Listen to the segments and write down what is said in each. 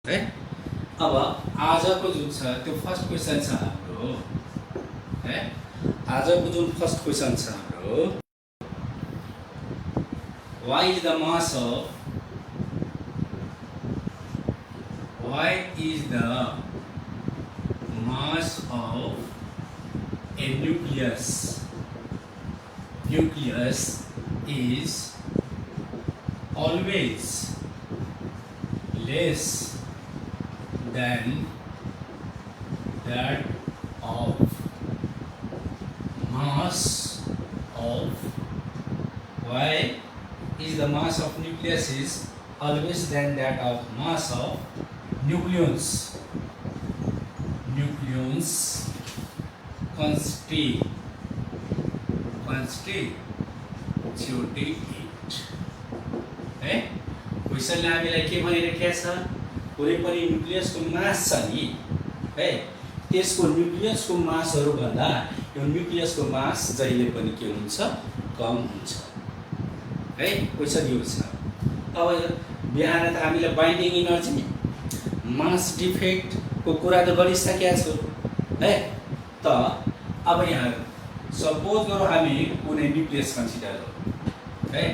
है। अब आजको जुन छ त्यो फर्स्ट क्वेसन छ हाम्रो है। आजको जुन फर्स्ट क्वेसन छ हाम्रो, what is the mass of a nucleus? Nucleus is always less than that of mass of, why is the mass of nucleus is always than that of mass of nucleons? Nucleons constitute it है। क्वेसनले हामीलाई के भनिरहेको छ, कुनै पनि न्युक्लियसको मास छ नि है, त्यसको न्युक्लियसको मासहरू भन्दा यो न्युक्लियसको मास जहिले पनि के हुन्छ, कम हुन्छ है। क्वेसन यो छ। अब बिहान त हामीले बाइन्डिङ इनर्जी मास डिफेक्टको कुरा त गरिसकेका छौँ है। त अब यहाँ सपोज गरौँ हामी कुनै न्युक्लियस कन्सिडर हो है।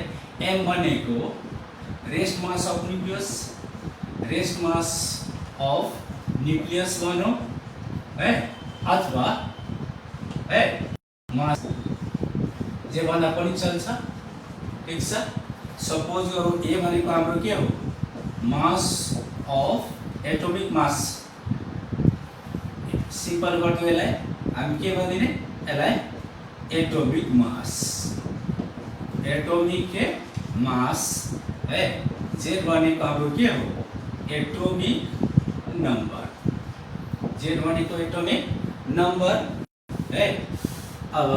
एम भनेको rest mass of nucleus, rest mass of nucleus भनौँ है, अथवा है मास जे भन्दा पनि चल्छ, ठिक छ। सपोज गरौँ ए भनेको हाम्रो के हो, mass of atomic mass. Simple गरिदिउँ यसलाई, हामी के भनिदिने यसलाई, एटोमिक मास, एटोमिक के मास है। जेड भनेको हाम्रो के हो, एटोमिक नंबर, जेड भनेको एटोमिक नंबर है। अब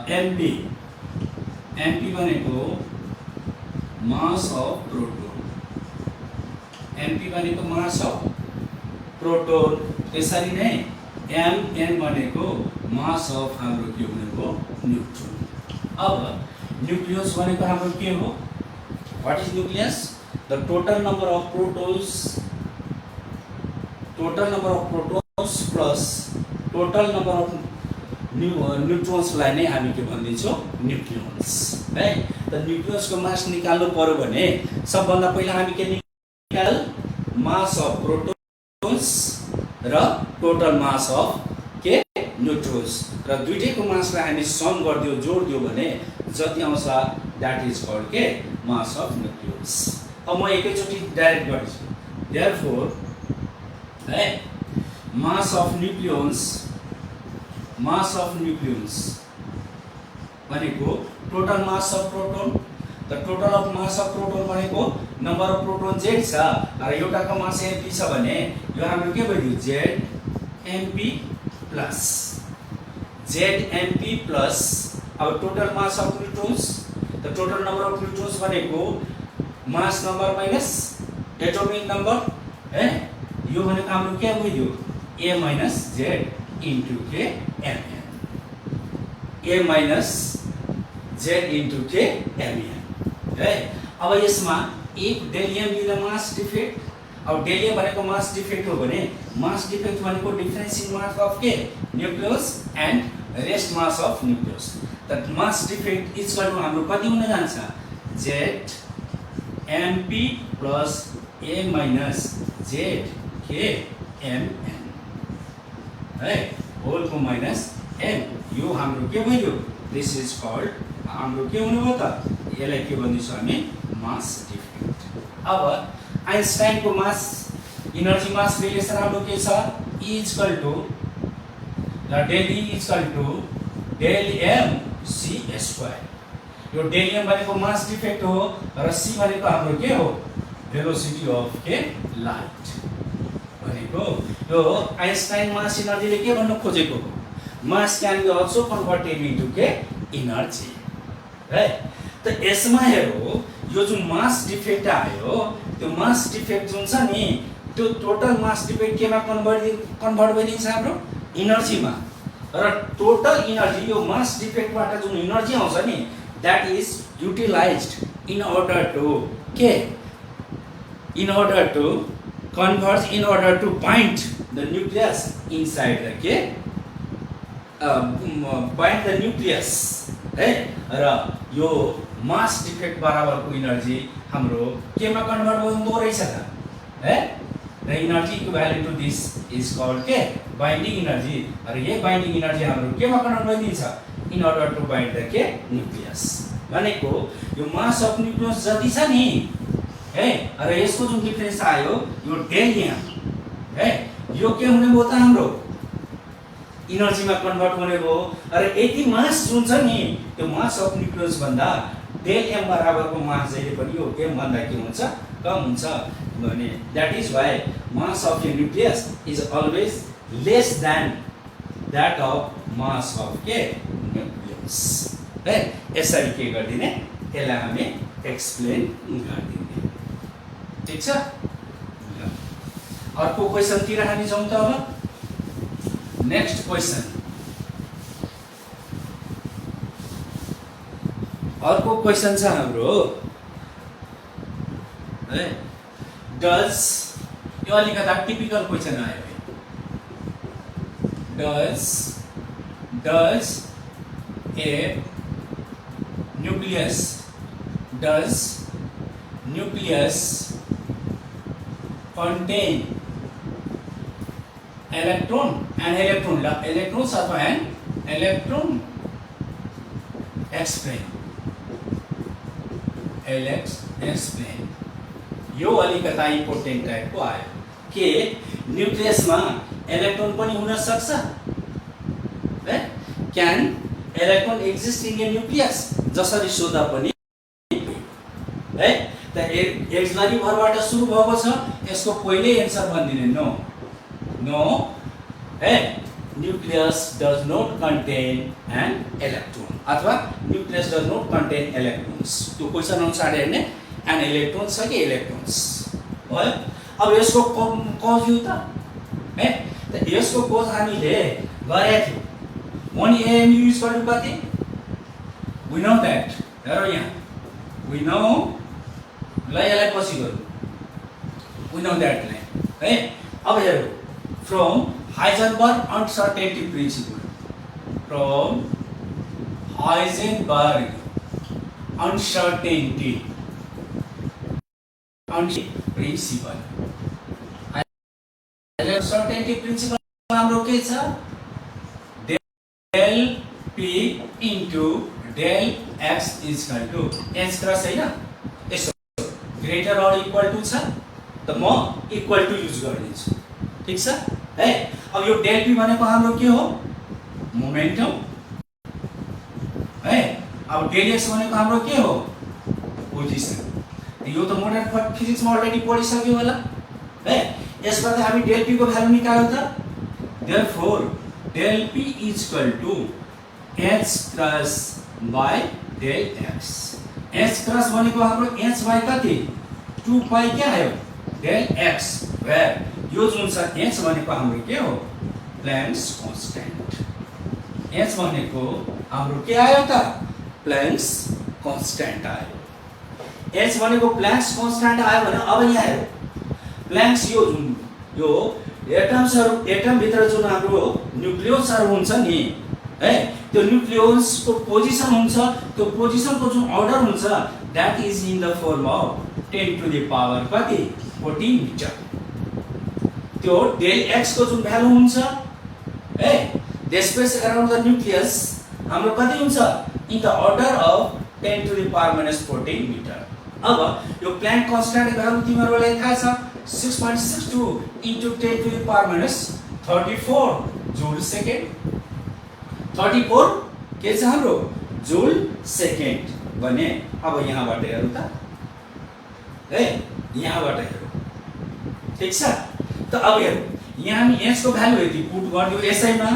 एमपी, एमपी भनेको मास अफ प्रोटोन, एमपी भनेको मास अफ प्रोटोन। त्यसरी नै एमएन भनेको मास अफ हाम्रो के भनेको न्यूट्रन। अब न्यूक्लियस भनेको हाम्रो के हो, what is nucleus, the total number of protons, total number of protons plus total number of न्यूट्रोन्सलाई नै हामी के भनिदिन्छौँ, न्यूक्लियन्स है। त न्यूक्लियसको मास निकाल्नु पर्यो भने सबभन्दा पहिला हामी के निकाल, मास अफ प्रोटोन्स र टोटल मास अफ के न्यूट्रोन्स, र दुईटैको मासलाई हामी सम गरिदियो, जोडिदियो भने जति आउँछ द्याट इज कल्ड के मास अफ न्यूक्लियस। अब म एकैचोटि डाइरेक्ट गर्छु। देयरफोर है मास अफ न्यूक्लियन्स, मास अफ न्यूक्लियन्स भनेको total mass of proton. The total of mass of proton भनेको नंबर अफ प्रोटोन जेड छ र एउटाको मास एमपी छ भने यो हाम्रो के भयो, Z MP plus Z MP plus. अब total mass of neutrons, the total number of neutrons भनेको mass number minus atomic number है। यो भनेको हाम्रो के भयो, ए माइनस जेड इन्टु के MN, A minus Z into के एमएन है। अब यसमा एक डेलियम इज द मास डिफेक्ट। अब डेलियम भनेको मास डिफेक्ट हो भने मास डिफेक्ट भनेको डिफरेंस इन मास अफ के nucleus and rest mass of nucleus. त मास डिफेक्ट इक्वल टु हाम्रो कति हुन जान्छ, जेड एमपी प्लस ए माइनस जेड के एमएन है, होल को माइनस एम। यो हाम्रो के भयो, दिस इज कॉल्ड हाम्रो के हुनु हो त, यसलाई के भनिन्छौँ हामी, मास डिफेक्ट। अब आइन्स्टाइन को मास इनर्जी मास रिलेसन हाम्रो के छ, E इक्वल टु ल del E equal to del M C square. यो डेल एम भनेको मास डिफेक्ट हो र सी भनेको हाम्रो के हो, भेलोसिटी अफ के लाइट भनेको। यो आइन्स्टाइन मास इनर्जीले के भन्नु खोजेको हो, mass can be also converted into के इनर्जी है। त यसमा हेरौँ, यो जुन मास डिफेक्ट आयो त्यो मास डिफेक्ट जुन छ नि त्यो टोटल मास डिफेक्ट केमा कन्भर्ट भइदिन्छ हाम्रो, इनर्जीमा। र टोटल इनर्जी यो मास डिफेक्टबाट जुन इनर्जी आउँछ नि that is utilized in order to के in order to converge, in order to bind the nucleus inside the के bind the nucleus है र यो मास डिफेक्ट बराबरको इनर्जी हाम्रो केमा कन्भर्ट हुँदो रहेछ त है र energy equivalent to this is called के बाइन्डिङ इनर्जी र यही बाइन्डिङ इनर्जी हाम्रो केमा कन्भर्ट भइदिन्छ in order to bind the के न्युक्लियस भनेको यो मास अफ न्युक्लियस जति छ नि है र यसको जुन डिफरेन्स आयो यो डेल यहाँ है यो के हुने भयो त हाम्रो इनर्जीमा कन्भर्ट हुने भयो र यति मास जुन छ नि त्यो मास अफ न्युक्लियस भन्दा डेल एम बराबरको मास जहिले पनि यो एम भन्दा के हुन्छ कम हुन्छ भने that is why mass of A nucleus is always less than that of mass of के न्युक्लियस है यसरी के गर्दिने यसलाई हामी एक्सप्लेन गर्दिने ठीक छ अर्को क्वेशन तिर हामी जाउँ त अब नेक्स्ट क्वेशन अर्को क्वेशन छ हाम्रो है डज यो अलिकता टिपिकल क्वेशन आयो does a nucleus contain electrons अथवा an electron explain यो अलिकता इम्पोर्टेन्ट टाइपको आयो के न्युक्लियसमा इलेक्ट्रोन पनि हुन सक्छ है can electron exist in A nucleus जसरी सोधा पनि है त एक्सलरी भरबाट सुरु भएको छ यसको पहिले एन्सर भनिदिने नो है nucleus does not contain an electron अथवा nucleus does not contain electrons त्यो क्वेशन अनुसार हेर्ने एन इलेक्ट्रोन छ कि इलेक्ट्रोन्स भयो अब यसको कज यो त है त यसको कज हामीले गरेको थियो 1 AMU इज इक्वल टु कति वी नो दैट हेर यहाँ वी नो ल यसलाई पछि गरौँ वी नो दैट है अब हेरौँ from Heisenberg uncertainty principle from Heisenberg uncertainty principle uncertainty principle हाम्रो के छ del P into del X is equal to H cross हैन यसो ग्रेटर अर इक्वल टु छ त म इक्वल टु युज गरिदिन्छु ठीक छ है अब यो डेल पी भनेको हाम्रो के हो मोमेन्टम है अब डेल एक्स भनेको हाम्रो के हो पोजिसन यो त मोडर्न फिजिक्समा अलरेडी पढिसक्यो होला है यसबाट हामी डेल पी को भ्यालु निकाल्यौ त therefore del P is equal to h cross by del x h cross भनेको हाम्रो h बाइ कति 2 पाइ के आयो डेल x वेयर यो जुन छ h भनेको हाम्रो के हो प्लैंक्स कांस्टेंट h भनेको हाम्रो के आयो त प्लैंक्स कांस्टेंट आयो h भनेको प्लैंक्स कांस्टेंट आयो भने अब यहाँ हेरौँ प्लैंक्स यो जुन यो एटम भित्र जुन हाम्रो न्युक्लियसहरु हुन्छ नि है त्यो न्युक्लियस को पोजिसन हुन्छ त्यो पोजिसन को जुन अर्डर हुन्छ that is in the form of 10 to the power कति 14 मिटर त्यो डेल x को जुन भ्यालु हुन्छ है the space around the nucleus हाम्रो कति हुन्छ in the order of 10 to the power minus 14 metre अब यो प्लैंक कांस्टेंट भ्यालु तिमीहरुलाई थाहा छ 6.62 into 10 to the power minus 34 joule second 34 के छ हाम्रो जूल सेकेन्ड भने अब यहाँबाट हेरौँ त है यहाँबाट हेरौँ ठीक छ त अब हेरौँ यहाँ हामी s को भ्यालु यति पुट गर्दियौ यसैमा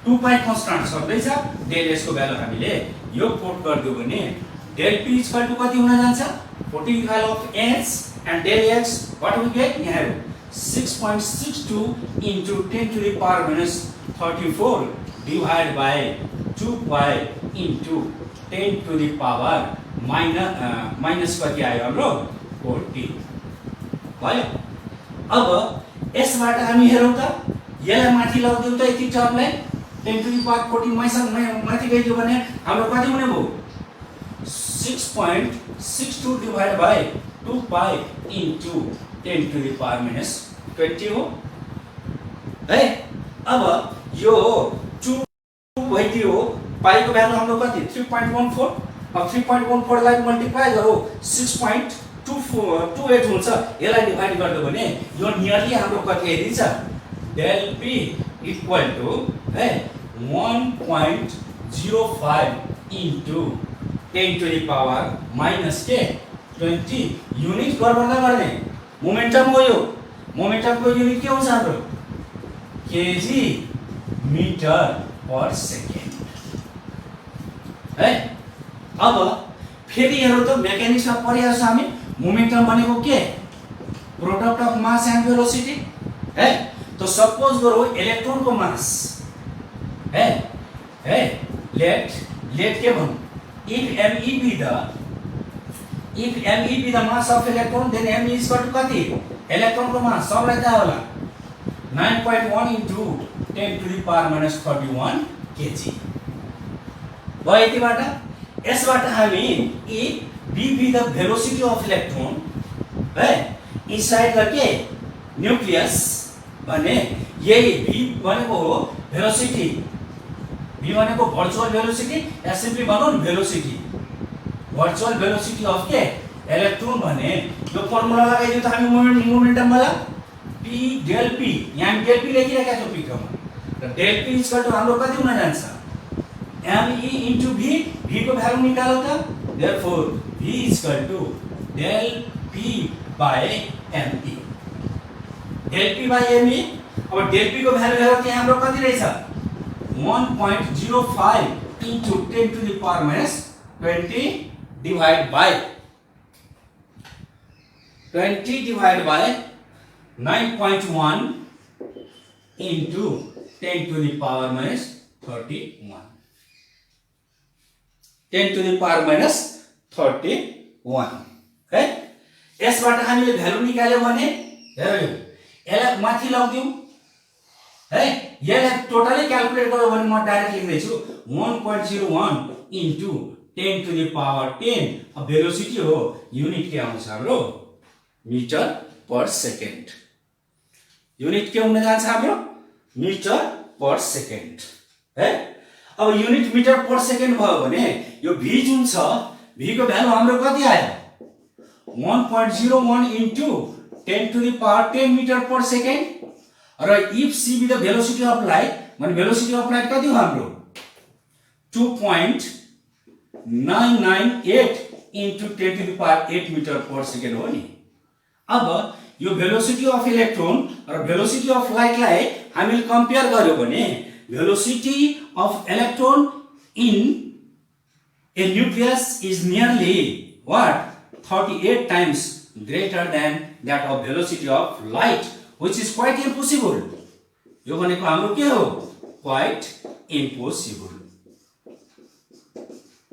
2 पाइ कांस्टेंट छँदै छ डेल s को भ्यालु हामीले यो पुट गर्दियौ भने डेल p इक्वल टु कति हुन जान्छ 14 value of h and del x what we get here 6.62 into 10 to the power minus 34 divided by 2 pi into 10 to the power minus कति आयो हाम्रो 14 भयो। अब यसबाट हामी हेरौँ त, यसलाई माथि लगिदिउँ त यति टर्मलाई 10 to the power 14 माथि गइदियो भने हाम्रो कति हुने भयो 6.62 divided by 2 pi into 10 to the power minus 20 हो है। अब यो 2 भइदियो, पाई को भ्यालु हाम्रो कति 3.14। अब 3.14 लाई मल्टिप्लाई गरौ 6.28 हुन्छ। यसलाई डिभाइड गर्यो भने यो नियरली हाम्रो कति आइदिन्छ del p इक्वल टु है 1.05 into 10 to the power minus के 20 युनिट गरबर्दा गर्ने मोमेन्टम हो। यो मोमेन्टमको युनिट के हुन्छ हाम्रो केजी मिटर पर सेकेन्ड है। अब फेरि हेरौँ त मेकानिक्समा पढिरहेको छ हामी, मोमेन्टम भनेको के product of mass and velocity है। तो सपोज गरौँ इलेक्ट्रोनको मास है लेट के भन्नु if me be the mass of electron then m is equal to कति इलेक्ट्रोनको मास सबलाई थाहा होला 9.1 into 10 to the power minus 31 kg भयो। यतिबाट यसबाट हामी if v be the velocity of electron है inside the के न्यूक्लियस भने यही v भनेको हो भेलोसिटी, v भनेको भर्चुअल भेलोसिटी या सिम्पली भनौँ भेलोसिटी, भर्चुअल भेलोसिटी अफ के इलेक्ट्रोन भने यो फर्मुला लगाइदियो त हामी मोमेन्टम वाला p del p, यहाँ del p लेखिरहेका छौँ पिकमा र del p इक्वल टु हाम्रो कति हुन जान्छ me into v, v को भ्यालु निकालौ त therefore v equal to del p by me, del p by me। अब del p को भ्यालु हेरौँ त्यहाँ हाम्रो कति रहेछ 1.05 into 10 to the power minus 20 divided by 9.1 into 10 to the power minus 31, 10 to the power minus 31 है। यसबाट हामीले भ्यालु निकाल्यो भने हेरौ यसलाई माथि लगिदिउँ है, यसलाई टोटली क्याल्कुलेट गर्यो भने म डाइरेक्ट लेख्दै छु 1.01 into 10 to the power 10। अब भेलोसिटी हो, युनिट के आउँछ हाम्रो मिटर पर सेकेन्ड, युनिट के हुन जान्छ हाम्रो मिटर पर सेकेन्ड है। अब युनिट मिटर पर सेकेन्ड भयो भने यो v जुन छ v को भ्यालु हाम्रो कति आयो 1.01 into 10 to the power 10 meter per second र if c be the velocity of light भने velocity of light कति हो हाम्रो 2.998 into 10 to the power 8 meter per second हो नि। अब यो velocity of electron र velocity of light लाई हामीले कम्पेयर गर्यो भने velocity of electron in a nucleus is nearly what 38 times greater than that of velocity of light, which is quite impossible। यो भनेको हाम्रो के हो quite impossible,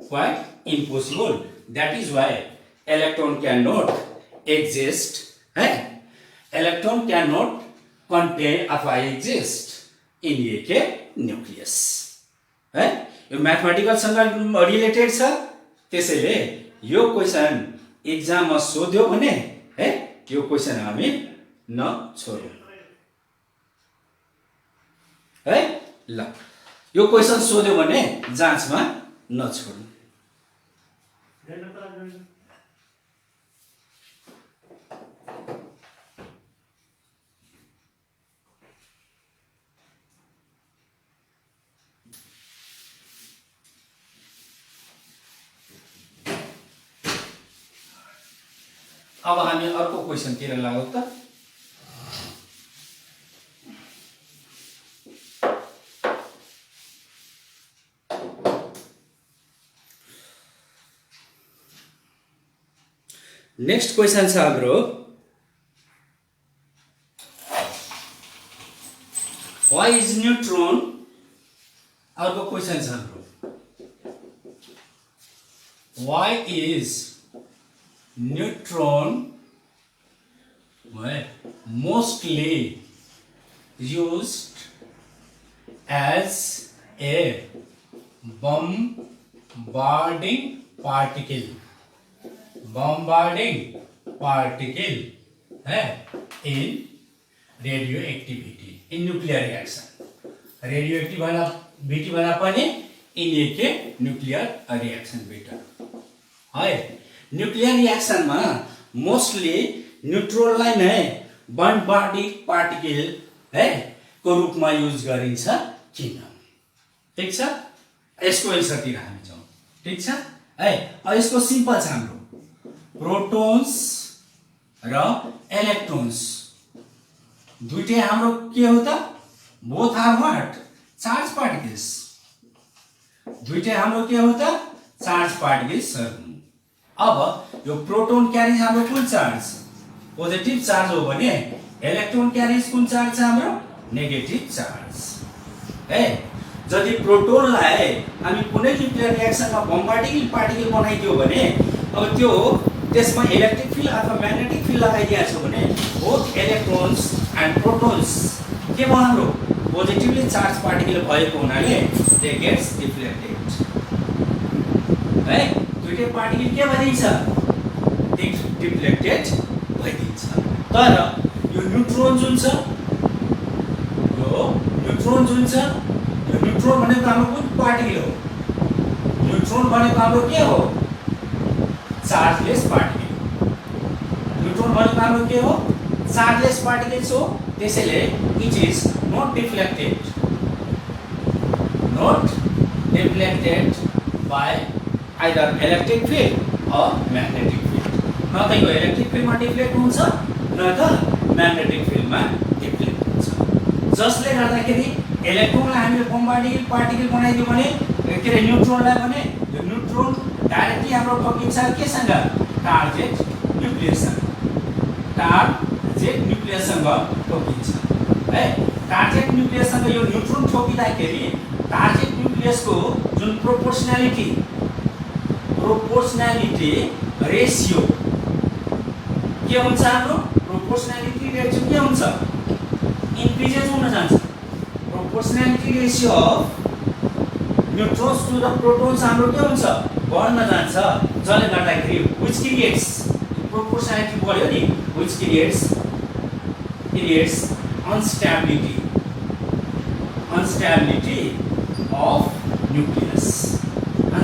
quite impossible। that is why electron cannot exist है, electron cannot contain अथवा exist in a nucleus है। यो mathematical सँग रिलेटेड छ, त्यसैले यो क्वेशन एक्जाममा सोध्यो भने है यो क्वेशन हामी नछोडौँ है। ल यो क्वेशन सोध्यो भने जाँचमा नछोडौँ। अब हामी अर्को क्वेशन तिर लागौँ त। नेक्स्ट क्वेशन छ हाम्रो व्हाई इज न्यूट्रॉन। अर्को क्वेशन छ हाम्रो why is neutron mostly used as a bombarding particle है in radioactivity in nuclear reaction रेडियोएक्टिभिटी वाला पनि इनके न्यूक्लियर रिएक्शन बेटा है न्यूक्लियर रिएक्शन में मोस्टली न्यूट्रललाई नै बम्बार्डिङ पार्टिकल है को रूप में यूज गरिन्छ किन ठीक छ यसको एन्सरतिर हामी जाउँ ठीक छ है यसको सिम्पल छ हाम्रो प्रोटोन्स र इलेक्ट्रोन्स दुईटै हाम्रो के हो त both are what charge particles दुईटै हाम्रो के हो त चार्ज पार्टिकल्स अब यो प्रोटोन क्यारिज हाम्रो कुन चार्ज पोजिटिभ चार्ज हो भने इलेक्ट्रोन क्यारिज कुन चार्ज छ हाम्रो नेगेटिभ चार्ज है जदि प्रोटोनलाई हामी कुनै न्यूक्लियर रिएक्सनमा बम्बार्डिङ पार्टिकल बनाइदियो भने अब त्यो त्यसमा इलेक्ट्रिक फिल्ड अथवा म्याग्नेटिक फिल्ड लगाइदिएको छ भने बोथ इलेक्ट्रोन्स एन्ड प्रोटोन्स के भयो हाम्रो पोजिटिभली चार्ज पार्टिकल भएको हुनाले दे गेट्स डिफ्लेक्टेड है दुईटै पार्टिकल के भइदिन्छ डिफ्लेक्टेड भइदिन्छ तर यो न्यूट्रोन जुन छ यो न्यूट्रोन भनेको हाम्रो कुन पार्टिकल हो न्यूट्रोन भनेको हाम्रो के हो चार्जलेस पार्टिकल न्यूट्रोन भनेको हाम्रो के हो चार्जलेस पार्टिकल्स हो त्यसैले it is not deflected by either electric field or magnetic field न त यो इलेक्ट्रिक फिल्ड में डिफ्लेक्ट हुन्छ न त म्याग्नेटिक फिल्ड में डिफ्लेक्ट हुन्छ जसले गर्दाखेरि इलेक्ट्रोनलाई हामीले बम्बार्डिङ पार्टिकल बनाइदियो भने के रे न्यूट्रोनलाई भने यो न्यूट्रोन डाइरेक्टली हाम्रो ठोकिन्छ केसँग टार्गेट न्यूक्लियससँग ठोकिन्छ है टार्गेट न्यूक्लियससँग यो न्यूट्रोन ठोकिँदाखेरि टार्गेट न्यूक्लियसको जुन प्रोपोर्सनालिटी रेशियो के हुन्छ हाम्रो प्रोपोर्सनालिटी रेशियो के हुन्छ इन्क्रिजेस हुन जान्छ proportionality ratio of neutrons to the protons हाम्रो के हुन्छ बढ्न जान्छ जसले गर्दाखेरि व्हिच क्रिएट्स प्रोपोर्सनालिटी बढ्यो नि which creates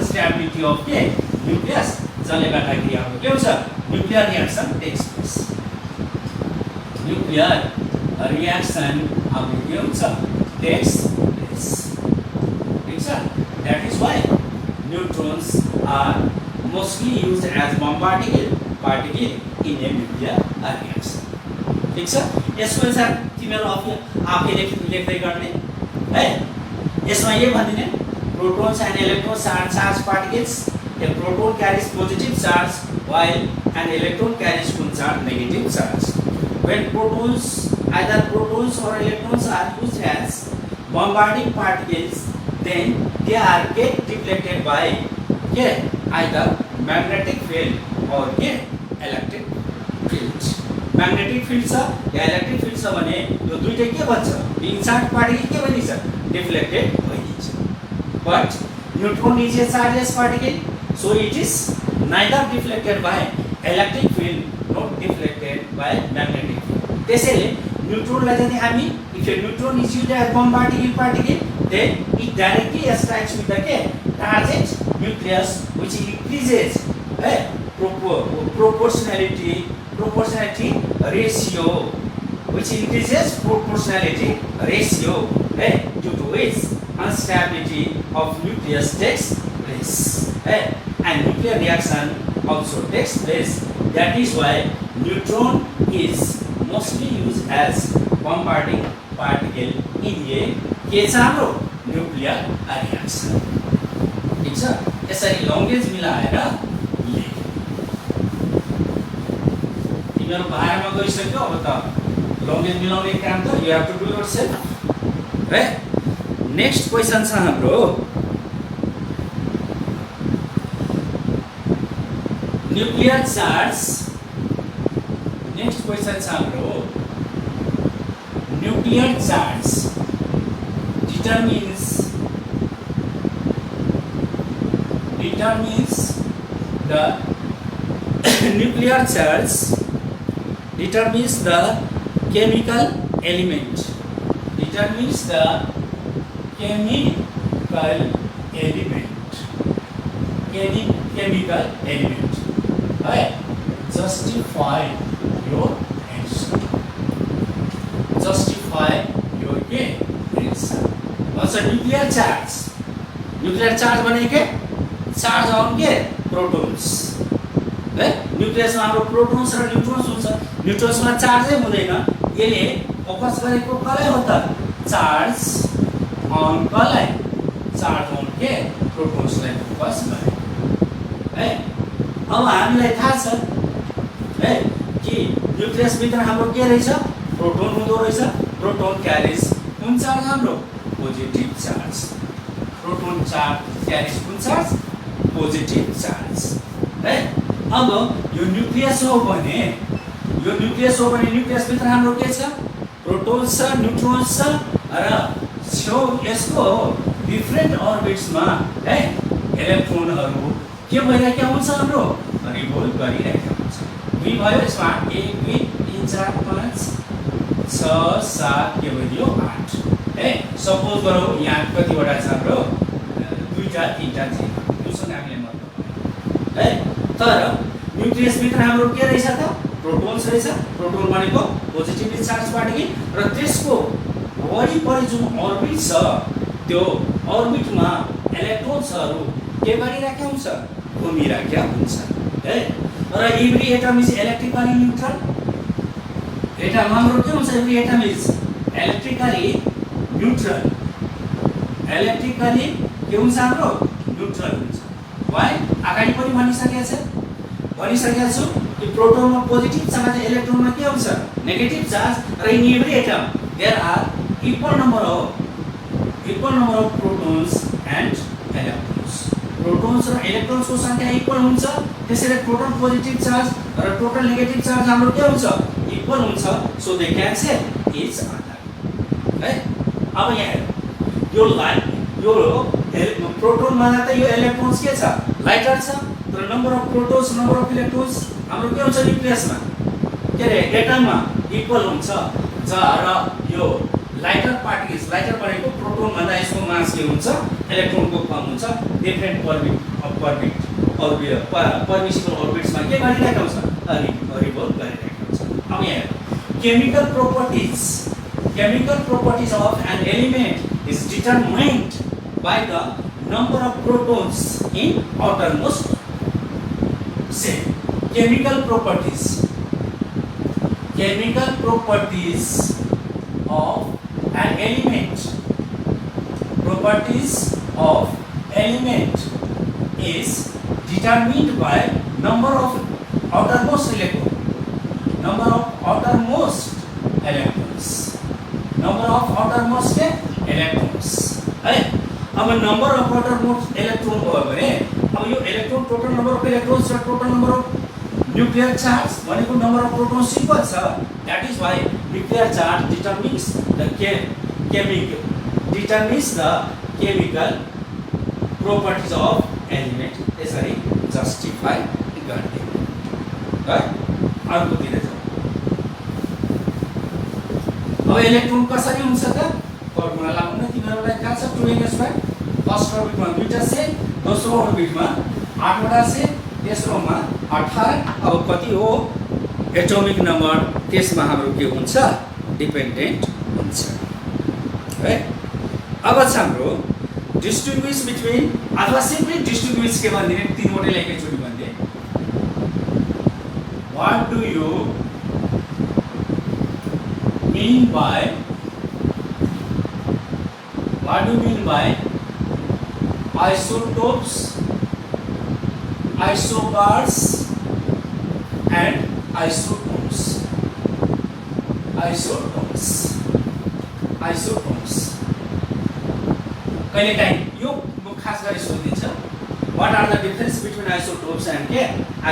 unstability of nucleus जसले गर्दाखेरि हाम्रो के हुन्छ nuclear reaction takes place nuclear reaction हाम्रो के हुन्छ टेक्स प्लेस ठीक छ that is why neutrons are mostly used as bombarding particle in a nuclear reaction ठीक छ यसको आन्सर तिमीहरु आफै लेख्दै गर्ने है यसमा के भनिदिने protons and electrons are charge particles a proton carries positive charge while an electron carries negative charge when either protons or electrons are used as bombarding particles then they are get deflected by either magnetic field or electric field magnetic field छ या electric field छ भने यो दुईटै के भन्छ being charged particle के भनिन्छ deflected भइदिन्छ but neutron is a chargeless particle so it is neither deflected by electric field nor deflected by magnetic field त्यसैले न्यूट्रोनलाई यदि हामी if a neutron is used as bombarding particle then it directly strikes with the target nucleus which increases proportionality ratio due to which instability of nucleus takes place and nuclear reaction also takes place. That is why neutron is mostly used as bombarding particle in a nuclear reaction. ठीक छ यसरी लङ्गेज मिलाएर लेख तिम्रो बारेमा गइसक्यो अब त लङ्गेज मिलाउने काम त you have to do yourself है नेक्स्ट क्वेशन छ हाम्रो नेक्स्ट क्वेश्चन छ हाम्रो nuclear charge determines the nuclear charge determines the chemical element है justify your answer answer nuclear charge भनेको चार्ज अन के प्रोटोन्स है न्यूक्लियस मा हाम्रो प्रोटोन्स र न्यूट्रोन्स हुन्छ न्यूट्रोन्स मा चार्जै हुँदैन यसले फोकस गरेको कसलाई हो त चार्ज अन कसलाई चार्ज अन के प्रोटोन्सलाई फोकस गरे है अब हामीलाई थाहा छ है कि न्यूक्लियस भित्र हाम्रो के रहेछ प्रोटोन हुँदो रहेछ प्रोटोन क्यारिज कुन चार्ज हाम्रो पोजिटिभ चार्ज प्रोटोन चार्ज क्यारिज कुन चार्ज पोजिटिभ चार्ज है अब यो न्यूक्लियस हो भने न्यूक्लियस भित्र हाम्रो के छ प्रोटोन्स छ न्यूट्रोन्स छ र यसको डिफ्रेन्ट अर्बिट्समा है इलेक्ट्रोनहरु के भइरहेका हुन्छ हाम्रो रिभोल्भ गरिरहेका हुन्छ दुई भयो यसमा 1 2 3 4 5 6 7 के भयो 8 है सपोज गरौँ यहाँ कतिवटा छ हाम्रो दुईटा तीनटा छ दुसँग हामीले मतलब है तर न्यूक्लियस भित्र हाम्रो के रहेछ त प्रोटोन्स रहेछ प्रोटोन भनेको पोजिटिभली चार्ज पार्टिकल र त्यसको वरिपरि जुन अर्बिट छ त्यो अर्बिटमा इलेक्ट्रोन्सहरु के गरिरहेका हुन्छ घुमिरहेका हुन्छ है र every atom is electrically neutral atom हाम्रो के हुन्छ every atom is electrically neutral के हुन्छ हाम्रो न्यूट्रल हुन्छ वाइ अगाडि पनि भनिसकेको छु कि प्रोटोनमा पोजिटिभ चार्ज इलेक्ट्रोनमा के हुन्छ नेगेटिभ चार्ज र in every atom there are equal number of protons and electrons protons र इलेक्ट्रोन्सको संख्या इक्वल हुन्छ त्यसैले टोटल पोजिटिभ चार्ज र टोटल नेगेटिभ चार्ज हाम्रो के हुन्छ इक्वल हुन्छ so they cancel each other है अब यहाँ यो प्रोटोन भन्दा त यो इलेक्ट्रोन्स के छ लाइटर छ तर number of protons number of electrons हाम्रो के हुन्छ न्यूक्लियसमा के रे एटममा इक्वल हुन्छ र यो लाइटर पार्टिकल्स लाइटर भनेको प्रोटोन भन्दा यसको मास के हुन्छ इलेक्ट्रोनको कम हुन्छ डिफरेन्ट परमिसिबल अर्बिट्समा के गरिरहेको हुन्छ रिभोल्भ गरिरहेको हुन्छ अब यहाँ chemical properties of an element is determined by the number of protons in outermost shell. Chemical properties of an element is determined by number of outermost electrons है अब नम्बर अफ outermost इलेक्ट्रोन भयो भने अब यो electron total number of electrons र total number of nuclear charge भनेको number of protons equal छ that is why nuclear charge determines the chemical properties of element यसरी जस्टिफाई गर्ने है अर्कोतिर जाउँ अब इलेक्ट्रोन कसरी हुन्छ त फर्मुला लाउन तिमीहरुलाई थाहा छ 2n2 फर्स्ट अर्बिटमा दुईटा सेल दोस्रो अर्बिटमा 8 वटा सेल तेस्रोमा 18 अब कति हो एटोमिक नम्बर त्यसमा हाम्रो के हुन्छ डिपेन्डेन्ट हुन्छ है अब छ हाम्रो डिस्टिंग्विश बिट्विन अथवा सिम्पली डिस्टिंग्विश के भन्ने तीनवटै लेखे छु भन्ने what do you mean by isotopes, isobars and isotones कहिले काहीँ यो खास गरी सोधिन्छ what are the difference between isotopes and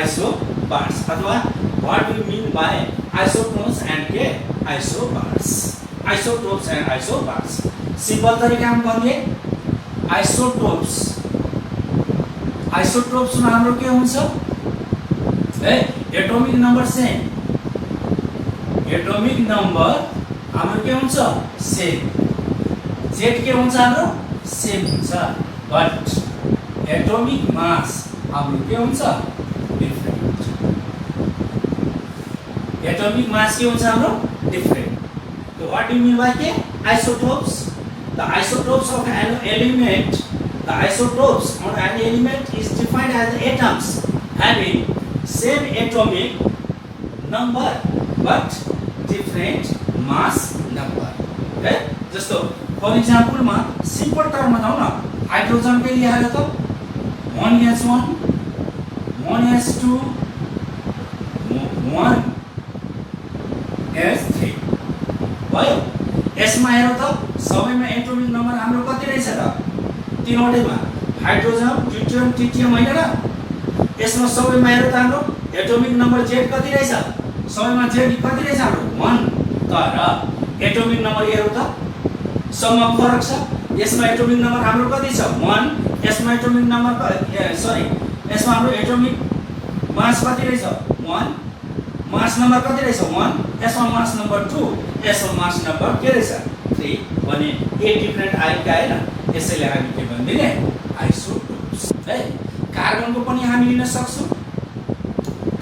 isobars अथवा what do you mean by isotones and के isobars, isotopes and isobars. Simple तरिकामा भन्ने आइसोटोप्स, आइसोटोप्समा हाम्रो के हुन्छ है, atomic number same, atomic number हाम्रो के हुन्छ सेम, जेड के हुन्छ हाम्रो सेम हुन्छ, बट एटोमिक मास हाम्रो के हुन्छ डिफरेन्ट, एटोमिक मास के हुन्छ हाम्रो different. So what do you mean by के isotopes? The isotopes of an element, the isotopes of an element is defined as atoms having same atomic number but different mass number. है जस्तो for example मा simple term में जाऊँ ना, hydrogen के लिए आया तो 1s1 1s2 1s3 भयो। यसमा हेरौँ त सबैमा एटोमिक नम्बर हाम्रो कति रहेछ त तीनवटैमा, हाइड्रोजन ड्युटेरियम ट्रिटियम हैन र। यसमा सबैमा हेरौँ त हाम्रो एटोमिक नम्बर जेड कति रहेछ, सबैमा जेड कति रहेछ हाम्रो 1, तर एटोमिक नम्बर हेरौँ त सबमा फरक छ। यसमा एटोमिक नम्बर हाम्रो कति छ 1, यसमा एटोमिक नम्बर सरी यसमा हाम्रो एटोमिक मास कति रहेछ 1, मास नम्बर कति रहेछ 1, यसमा मास नम्बर 2, यसमा मास नम्बर के रहेछ 3 भने ए डिफरेन्ट आयो क्या हैन। यसैले हामी के भन्दिने आइसोटोप्स है। कार्बनको पनि हामी लिन सक्छौं,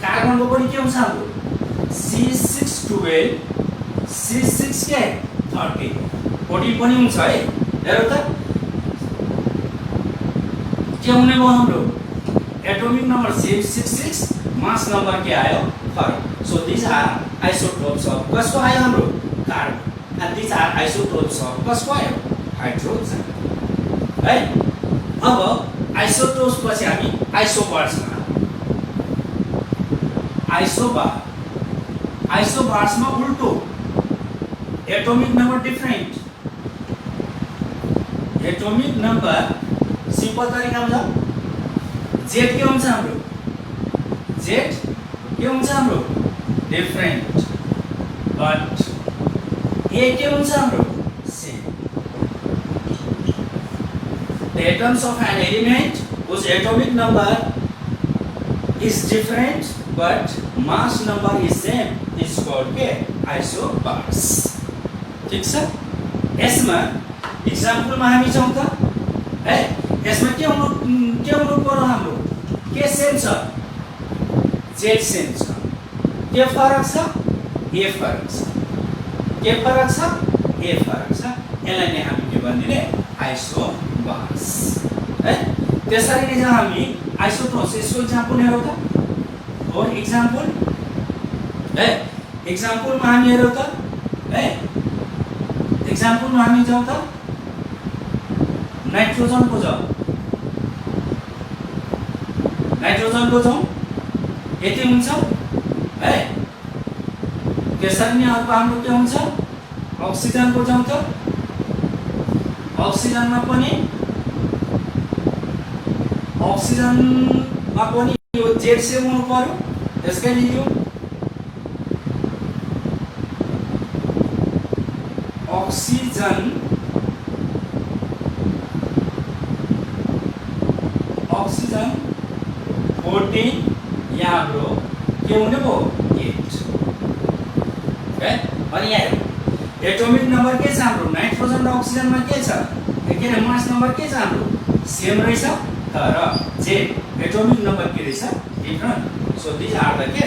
कार्बनको पनि के हुन्छ हाम्रो C612 C6 के 30 14 पनि हुन्छ है। हेरौँ त के हुने भयो हाम्रो atomic number same 66, mass number के आयो फरक। So this are isotopes of कसको आयो हाम्रो carbon, and this are isotopes of कसको आयो हाइड्रोजन है। अब आइसोटोप्स पछि हामी आइसोबार्समा, आइसोबार आइसोबार्समा उल्टो atomic number different, atomic number simple तरिकामा जाऊ, जेड के हुन्छ हाम्रो जेड के हुन्छ हाम्रो डिफरेन्ट, बट ए के हुन्छ हाम्रो same. The atoms of an element whose atomic number is different but mass number is same is called के isobars। ठीक छ। यसमा एक्जाम्पलमा हामी जाउँ त है, यसमा के हुनु पर्यो हाम्रो के सेम छ जेड सेम छ, के फरक छ ए फरक छ, के फरक छ ए फरक छ। यसलाई नै हामी के भन्दिने आइसोबार्स है। त्यसरी नै जब हामी आइसोटोप्स यसको एक्जाम्पल हेरौँ त, और एक्जाम्पल है, एक्जाम्पलमा हामी हेरौँ त है, एक्जाम्पलमा हामी जाउँ त नाइट्रोजनको जाउँ, नाइट्रोजनको जाउँ यति हुन्छ है। त्यसरी नै अर्को हाम्रो के हुन्छ अक्सिजनको जाउँ त, अक्सिजनमा पनि यो जेड सेम हुनु पर्यो, त्यसकै लियो अक्सिजन 14 यहाँ हाम्रो के हुने भयो 8 है। अनि यहाँ एटोमिक नम्बर के छ हाम्रो नाइट्रोजन र अक्सिजनमा के छ के रे मास नम्बर के छ हाम्रो सेम रहेछ, तर जेड एटोमिक नम्बर के रहेछ different. So this are the के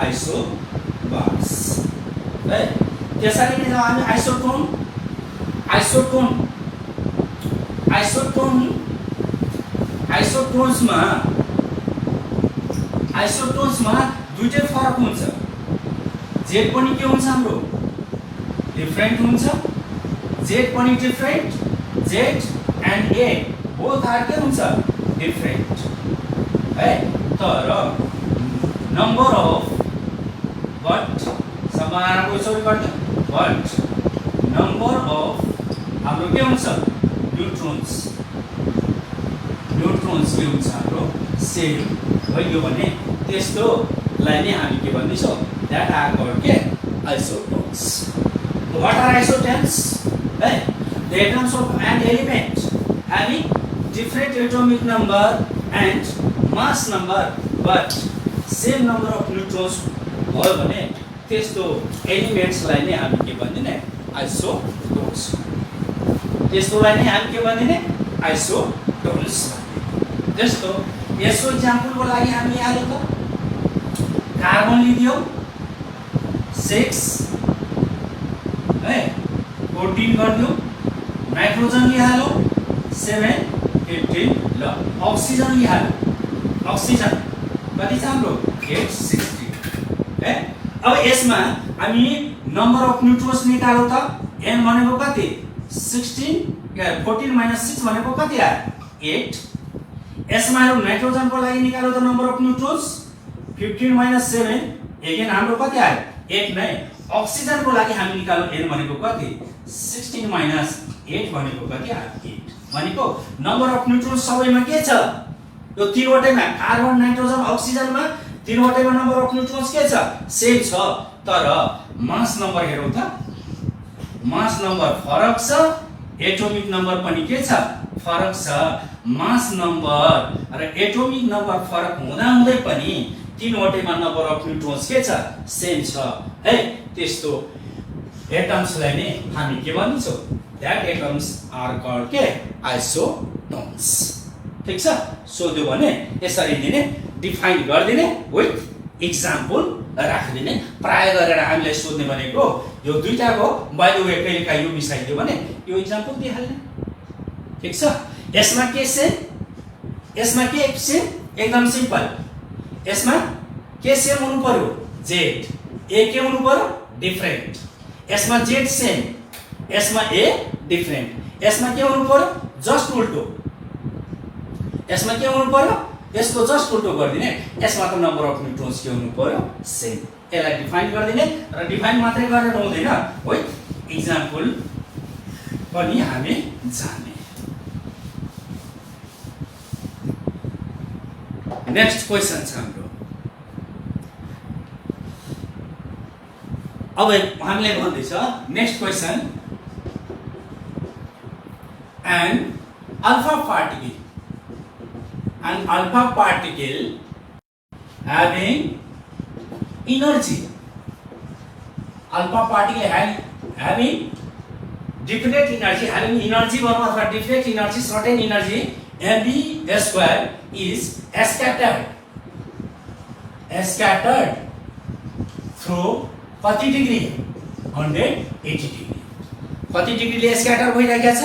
आइसोबार्स है। त्यसरी नै जब हामी आइसोटोन्समा दुईटै फरक हुन्छ, जेड पनि के हुन्छ हाम्रो डिफरेन्ट हुन्छ, जेड पनि different, Z and A both are के हुन्छ डिफरेन्ट है। तर नम्बर अफ बट समानको यसरी गर्दा बट नम्बर अफ हाम्रो के हुन्छ न्युट्रोन्स के हुन्छ हाम्रो सेम भयो भने त्यस्तोलाई नै हामी के भन्दैछौँ that are called isotones. What are isotones? The atoms of an element having different atomic number and mass number but same number of neutrons भयो भने त्यस्तो एलिमेन्ट्सलाई नै हामी के भन्दिने आइसोटोन्स। त्यस्तोलाई नै हामी के भन्दिने आइसोटोन्स। जस्तो यसको एक्जाम्पलको लागि हामी यहाँ लेखौँ, कार्बन लिदियो 6 है 14 गरिदियो, नाइट्रोजन लिहाल्यो 7 15, ल अक्सिजन लिहाल्यो, अक्सिजन कति छ हाम्रो 8 16 है। अब यसमा हामी नम्बर अफ न्यूट्रोन्स निकाल्यो त n भनेको कति 16 14 - 6 भनेको कति आयो 8। यसमा हाम्रो नाइट्रोजनको लागि निकाल्यो त नम्बर अफ न्यूट्रोन्स 15 - 7 अगेन हाम्रो कति आयो 8 नै। अक्सिजनको लागि हामी निकाल्यो n भनेको कति 16 - 8 भनेको कति आयो 8। भनेको नम्बर अफ न्यूट्रोन्स सबैमा के छ यो तीनवटैमा कार्बन नाइट्रोजन अक्सिजनमा तीनवटैमा नम्बर अफ न्यूट्रोन्स के छ सेम छ, तर मास नम्बर हेरौँ त मास नम्बर फरक छ, एटोमिक नम्बर पनि के छ फरक छ। मास नम्बर र एटोमिक नम्बर फरक हुँदाहुँदै पनि तीनवटैमा नम्बर अफ न्यूट्रोन्स के छ सेम छ है। त्यस्तो एटम्सलाई नै हामी के भन्छौँ that atoms are called isotones। ठीक छ, सोध्यो भने यसरी दिने डिफाइन गर्दिने विथ एक्जाम्पल राख्दिने। प्राय गरेर हामीलाई सोध्ने भनेको यो दुईटाको बाइ द वे कहिलेकाहीँ यो मिसाइदियो भने यो एक्जाम्पल दिइहाल्ने। ठीक छ, यसमा के सेम यसमा के सेम एकदम सिम्पल। यसमा के सेम हुनु पर्यो जेड, ए के हुनु पर्यो डिफरेन्ट। यसमा जेड सेम, यसमा ए डिफरेन्ट। यसमा के हुनु पर्यो जस्ट उल्टो, यसमा के हुनु पर्यो यसको जस्ट उल्टो गरिदिने। यसमा त नम्बर अफ न्यूट्रोन्स के हुनु पर्यो सेम। यसलाई डिफाइन गरिदिने र डिफाइन मात्रै गरेर हुँदैन विथ एक्जाम्पल पनि हामी जान्ने। नेक्स्ट क्वेसन छ हाम्रो। अब हामीले भन्दैछ next question, an alpha particle having energy, alpha particle having different energy, having energy one अथवा different energy, certain energy mv square is scattered through कति डिग्री 180 डिग्री। कति डिग्रीले स्क्याटर भइरहेको छ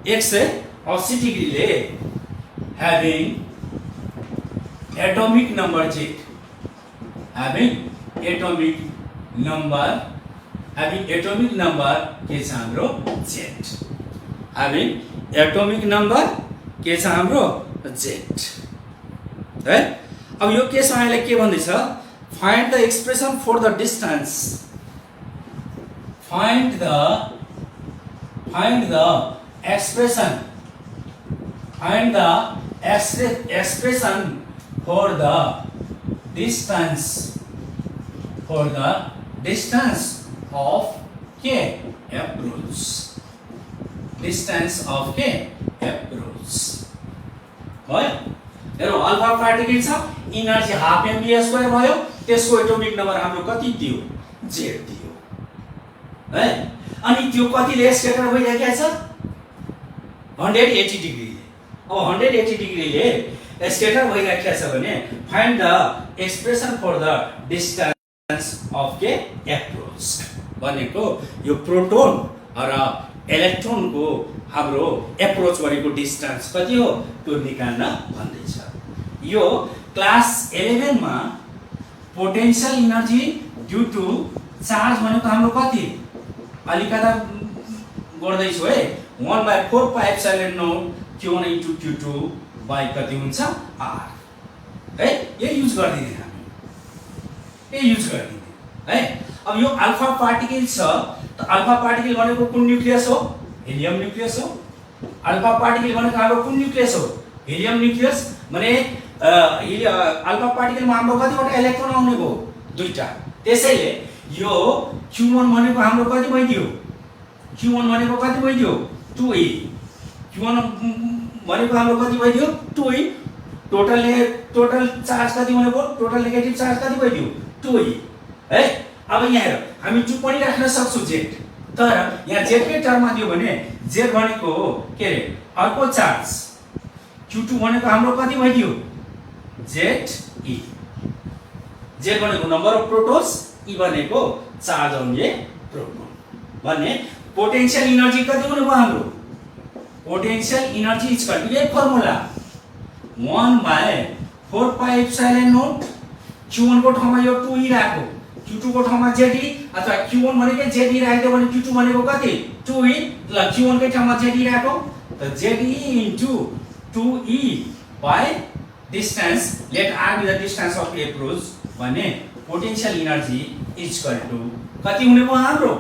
180 डिग्रीले। having atomic number z, having atomic number के छ हाम्रो z, having atomic number के छ हाम्रो z है। अब यो केसमा अहिले के भन्दैछ find the expression for the distance, find the expression for the distance of k approach, distance of k approach भयो। हेरौँ अल्फा पार्टिकल छ, इनर्जी हाफ mv स्क्वायर भयो, त्यसको एटोमिक नम्बर हाम्रो कति दियो जेड दियो है। अनि त्यो कतिले स्क्याटर भइरहेको छ 180 डिग्रीले। अब 180 डिग्रीले स्क्याटर भइरहेको छ भने find the expression for the distance of के एप्रोच भनेको यो प्रोटोन र इलेक्ट्रोनको हाम्रो एप्रोच गरेको डिस्टेन्स कति हो त्यो निकाल्न भन्दैछ। यो क्लास 11 मा potential energy due to charge भनेको हाम्रो कति अलिकता गर्दैछु है 1/4 पाइ epsilon note q1 * q2 by कति हुन्छ r है। यो युज गर्दिने हामी, यो युज गर्दिने है। अब यो अल्फा पार्टिकल छ त अल्फा पार्टिकल भनेको कुन न्यूक्लियस हो हिलियम न्यूक्लियस हो। अल्फा पार्टिकल भनेको हाम्रो कुन न्यूक्लियस हो हिलियम न्यूक्लियस। भने अल्फा पार्टिकलमा हाम्रो कतिवटा इलेक्ट्रोन आउने भयो दुईटा, त्यसैले यो Q1 भनेको हाम्रो कति भइदियो? Q1 भनेको कति भइदियो? 2e. Q1 भनेको हाम्रो कति भइदियो? 2e. टोटल चार्ज कति भनेको? टोटल नेगेटिभ चार्ज कति भइदियो? 2e. है? अब यहाँ हेर, हामी 2 पनि राख्न सक्छौं z. तर यहाँ z कै टर्ममा दियो भने z भनेको के रे? अर्को चार्ज. Q2 भनेको हाम्रो कति भइदियो? Ze. Z भनेको नम्बर अफ प्रोटोन्स, E भनेको चार्ज अन ए प्रोटोन. भने पोटेन्शियल एनर्जी कति हुने भयो हाम्रो? Potential energy is equal to यही फर्मुला 1/4πε0 Q1 को ठाउँमा यो 2e राख्यो, Q2 को ठाउँमा Ze अथवा Q1 भनेको Ze राख्दियो भने Q2 भनेको कति? 2e. ल Q1 कै ठाउँमा Ze राख्यो त Ze into 2e by distance, let r be the distance of approach. भने potential energy is equal to कति हुने भयो हाम्रो?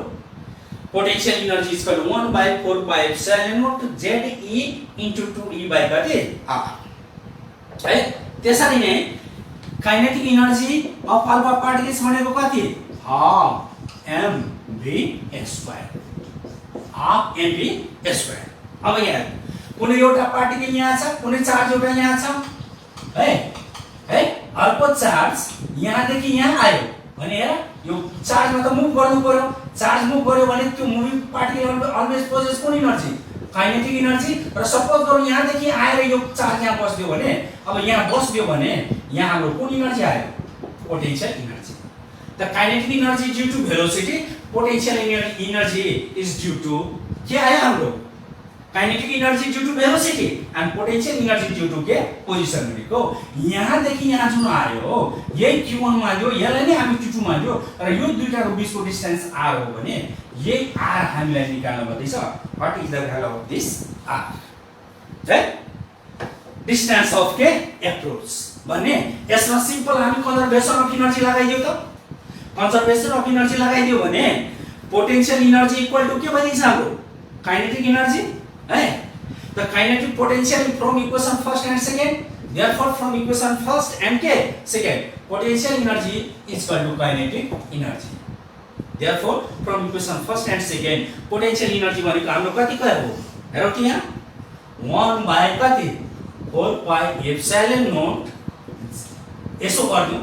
Potential energy is equal to 1/4πε0 Ze into 2e by कति? r. है? त्यसरी नै kinetic energy of alpha particles भनेको कति? Half mv². Half mv². अब यहाँ कुनै एउटा पार्टिकल यहाँ छ, कुनै चार्ज एउटा यहाँ छ, है? है? अर्को चार्ज यहाँदेखि यहाँ आयो भने हेर, यो चार्जमा त मुभ गर्नु पर्यो. चार्ज मुभ गर्यो भने त्यो मुभिङ पार्टिकल अलवेज पोजेस कुन एनर्जी? Kinetic energy. र सपोज गरौँ यहाँदेखि आएर यो चार्ज यहाँ बस्दियो भने, अब यहाँ बस्दियो भने यहाँ हाम्रो कुन एनर्जी आयो? Potential energy. The kinetic energy due to velocity, potential energy is due to के आयो हाम्रो? Kinetic energy due to velocity and potential energy due to के? पोजिसन भनेको यहाँदेखि यहाँ जुन आयो यही Q1 मा आयो, यसलाई नै हामी Q2 मा आयो, र यो दुईटाको बीचको डिस्टेन्स r हो भने यही r हामीलाई निकाल्न पर्दैछ. What is the value of this r? है? डिस्टेन्स अफ के? एप्रोच. भने यसमा सिम्पल हामी कन्जर्भेसन अफ एनर्जी लगाइदियो त. कन्जर्भेसन अफ एनर्जी लगाइदियो भने पोटेन्शियल एनर्जी इक्वल टु के भइदिन्छ हाम्रो? Kinetic energy. है? The kinetic potential from equation first and second. Therefore, from equation first and second, potential energy is equal to kinetic energy. Therefore, from equation first and second, potential energy भनेको हाम्रो कति हो? हेरौ त यहाँ 1 कति? 4πε0. यसो गर्दियौ.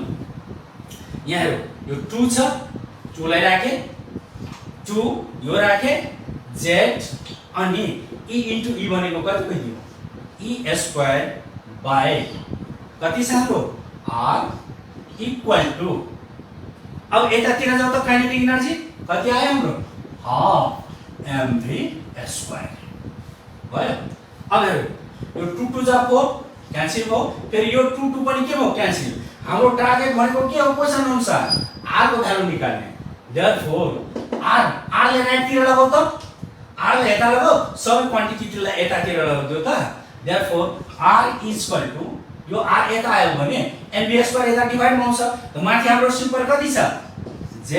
यहाँ हेरौ, यो 2 छ, 2 लाई राखे, 2 यो राखे, z अनि E into E भनेको कति भइदियो? E² by कति छ हाम्रो? R इक्वल टु, अब यतातिर जाऊ त काइनेटिक एनर्जी कति आयो हाम्रो? Half mv². भयो? अब हेरौ, यो 2 2 जा 4 क्यान्सल भयो, फेरि यो 2 2 पनि के भयो? क्यान्सल. हाम्रो टार्गेट भनेको के हो? क्वेशन अनुसार r को भ्यालु निकाल्ने. देयरफोर r ले राइटतिर लगाऊ त, r ले यता लगाऊ, सबै क्वान्टिटीलाई यतातिर लगाउँदियो त. Therefore r is equal to, यो r यता आयो भने mv² यता डिभाइड आउँछ. त माथि हाम्रो सिम्पल कति छ? ze²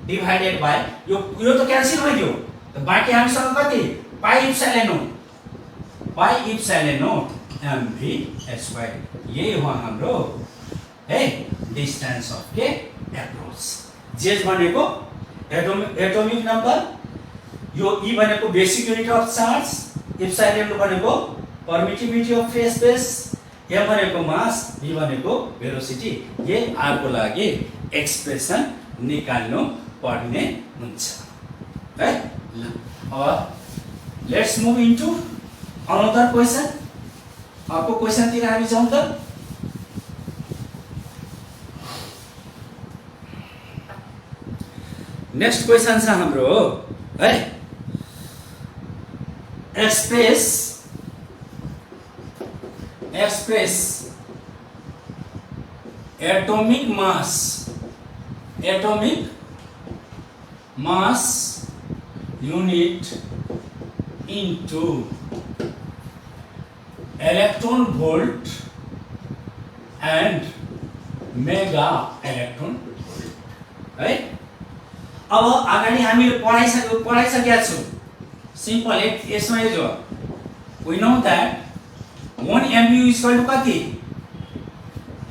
डिभाइडेड बाइ यो त क्यान्सल भइदियो. त बाँकी हामीसँग कति? πε0 mv². यही हो हाम्रो है डिस्टेन्स अफ के? एप्रोच. z भनेको एटोमिक नम्बर, यो E भनेको basic unit of charge, epsilon भनेको परमिटिभिटी अफ फेज स्पेस, m भनेको मास, v भनेको भेलोसिटी. यही r को लागि एक्सप्रेसन निकाल्नु पर्ने हुन्छ. है? ल अब let's move into another question. अर्को क्वेशन तिर हामी जाउँ त. नेक्स्ट क्वेशन छ हाम्रो है, express atomic mass unit into electron volt and mega electron volt. है? अब अगाडि हामीले पढाइसकेका छौं. सिम्पल यसमा यो जो we know that 1 MU is equal to कति?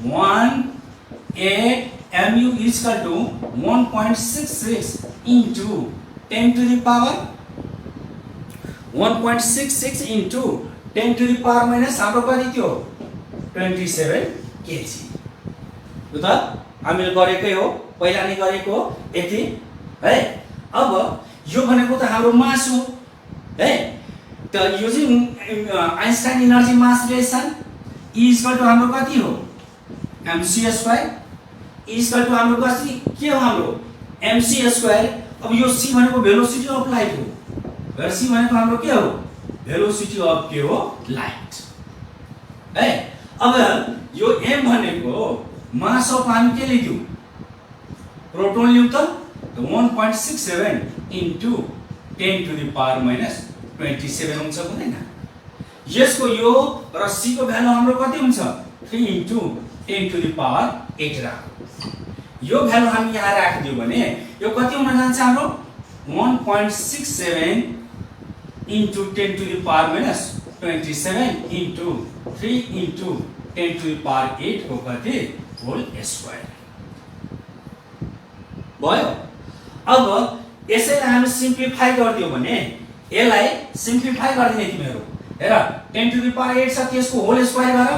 1 mu is equal to 1.66 into 10 to the power 1.66 into 10 to the power minus हाम्रो कति थियो 27 kg यो त हामीले गरेकै हो पहिला नै गरेको हो यति है अब यो भनेको त हाम्रो मास हो है त यो चाहिँ Einstein energy mass relation E is equal to हाम्रो कति हो mc square E is equal to हाम्रो कति के हो हाम्रो mc स्क्वायर अब यो c भनेको भेलोसिटी अफ लाइट हो र c भनेको हाम्रो के हो भेलोसिटी अफ के हो लाइट है अब यो m भनेको मास अफ हामी के लियौ प्रोटोन लियौ त 1.67 into 10 to the power minus 27 हुन्छ हुँदैन यसको यो र c को भ्यालु हाम्रो कति हुन्छ 3 into 10 to the power 8 राखौ यो भ्यालु हामी यहाँ राखिदियो भने यो कति हुन जान्छ हाम्रो 1.67 into 10 to the power minus 27 into 3 into 10 to the power 8 को कति होल स्क्वायर भयो अब यसैलाई हामी सिम्प्लिफाई गर्दियौ भने यसलाई सिम्प्लिफाई गर्दिने तिमीहरु हेर 10 to the power 8 छ त्यसको होल स्क्वायर गर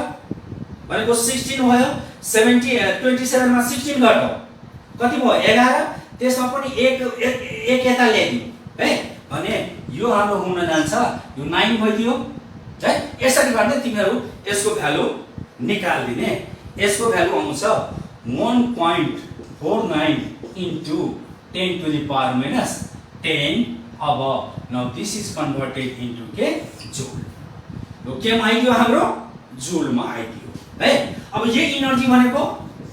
भनेको 16 भयो 27 मा 16 गर्दा कति भयो 11 त्यसमा पनि एक यता ल्याइदियो है भने यो हाम्रो हुन जान्छ यो 9 भइदियो है यसरी गर्दै तिमीहरु यसको भ्यालु निकाल्दिने यसको भ्यालु आउँछ 1.49 into 10 to the power minus 10 अब now this is converted into के जूल यो के मा आइदियो हाम्रो जूल मा आइदियो है अब यो एनर्जी भनेको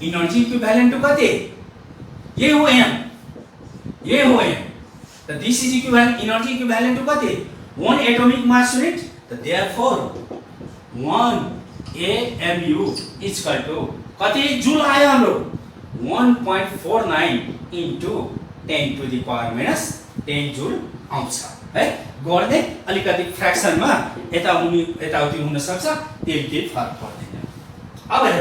एनर्जी इक्विभ्यालेन्ट टु कति ये हो m त this is equivalent energy equivalent to कति 1 atomic mass unit त therefore 1 AMU is equal to कति जूल आयो हाम्रो 1.49 into 10 to the power minus 10 joule आउँछ है गर्दै अलिकति फ्र्याक्सन मा यताउति हुन सक्छ त्यही केही फरक पर्दैन अब हेर